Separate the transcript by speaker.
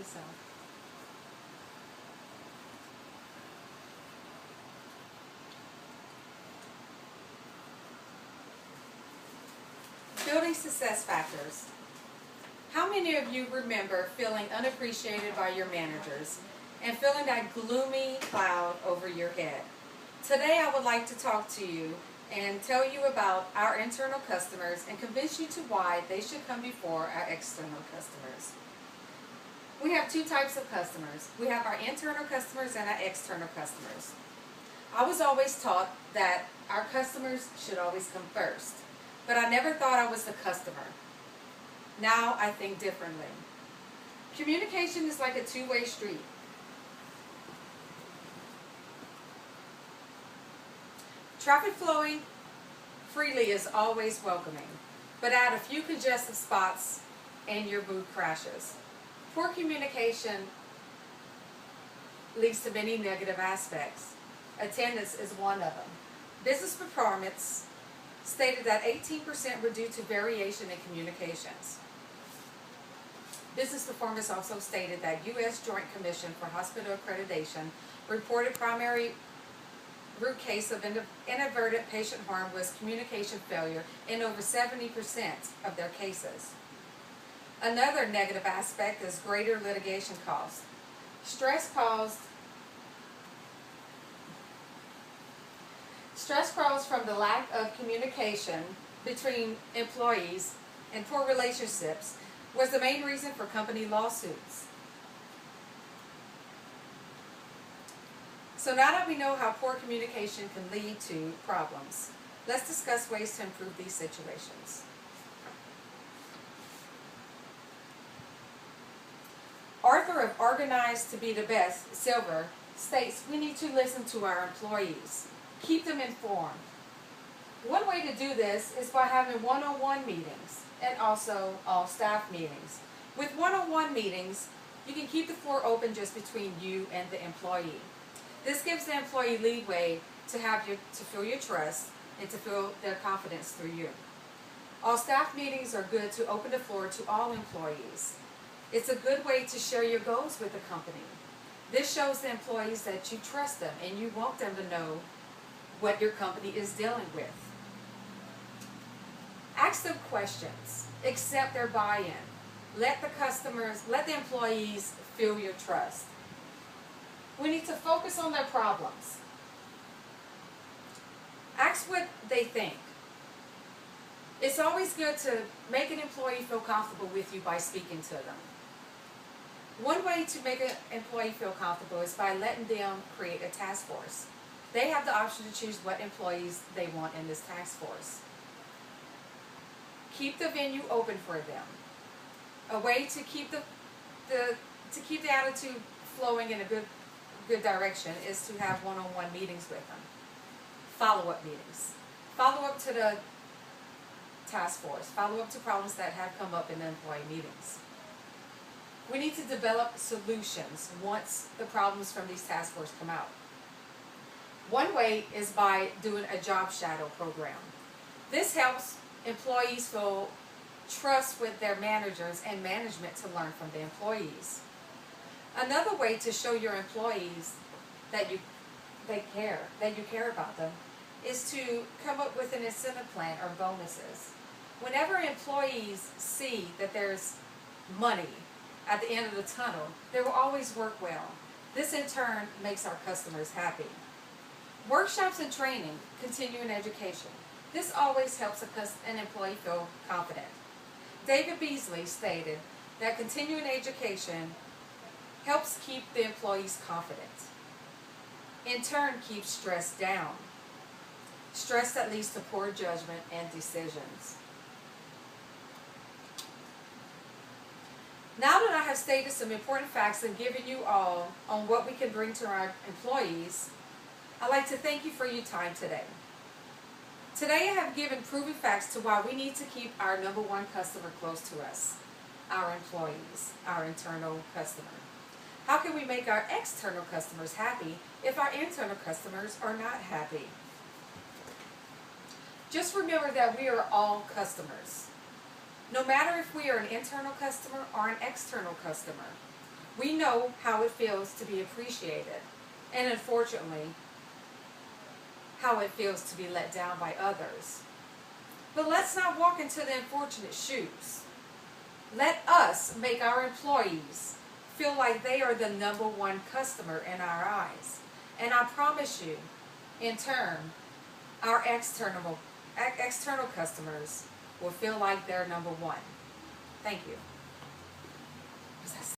Speaker 1: so. Building success factors. How many of you remember feeling unappreciated by your managers and feeling that gloomy cloud over your head? Today I would like to talk to you and tell you about our internal customers and convince you to why they should come before our external customers. We have two types of customers. We have our internal customers and our external customers. I was always taught that our customers should always come first, but I never thought I was the customer. Now I think differently. Communication is like a two-way street. Traffic flowing freely is always welcoming, but add a few congested spots and your mood crashes. Poor communication leads to many negative aspects. Attendance is one of them. Business performance stated that 18% were due to variation in communications. Business performance also stated that U.S. Joint Commission for Hospital Accreditation reported primary root case of inadvertent patient harm was communication failure in over 70% of their cases. Another negative aspect is greater litigation costs. Stress caused from the lack of communication between employees and poor relationships was the main reason for company lawsuits. So now that we know how poor communication can lead to problems, let's discuss ways to improve these situations. Author of Organized to be the Best, Silver, states we need to listen to our employees. Keep them informed. One way to do this is by having one-on-one meetings and also all staff meetings. With one-on-one meetings, you can keep the floor open just between you and the employee. This gives the employee leeway to feel your trust and to feel their confidence through you. All staff meetings are good to open the floor to all employees. It's a good way to share your goals with the company. This shows the employees that you trust them and you want them to know what your company is dealing with. Ask them questions. Accept their buy-in. Let the employees feel your trust. We need to focus on their problems. Ask what they think. It's always good to make an employee feel comfortable with you by speaking to them. One way to make an employee feel comfortable is by letting them create a task force. They have the option to choose what employees they want in this task force. Keep the venue open for them. A way to keep the attitude flowing in a good direction is to have one-on-one meetings with them. Follow-up meetings. Follow up to the task force. Follow up to problems that have come up in the employee meetings. We need to develop solutions once the problems from these task force come out. One way is by doing a job shadow program. This helps employees feel trust with their managers and management to learn from the employees. Another way to show your employees that you care about them is to come up with an incentive plan or bonuses. Whenever employees see that there's money at the end of the tunnel, they will always work well. This in turn makes our customers happy. Workshops and training, continuing education. This always helps an employee feel confident. David Beasley stated that continuing education helps keep the employees confident. In turn, keeps stress down. Stress that leads to poor judgment and decisions. Now that I have stated some important facts and given you all on what we can bring to our employees, I'd like to thank you for your time today. Today I have given proven facts to why we need to keep our number one customer close to us, our employees, our internal customer. How can we make our external customers happy if our internal customers are not happy? Just remember that we are all customers. No matter if we are an internal customer or an external customer, We know how it feels to be appreciated, and unfortunately, how it feels to be let down by others. But let's not walk into the unfortunate shoes. Let us make our employees feel like they are the number one customer in our eyes. And I promise you, in turn, our external customers will feel like they're number one. Thank you.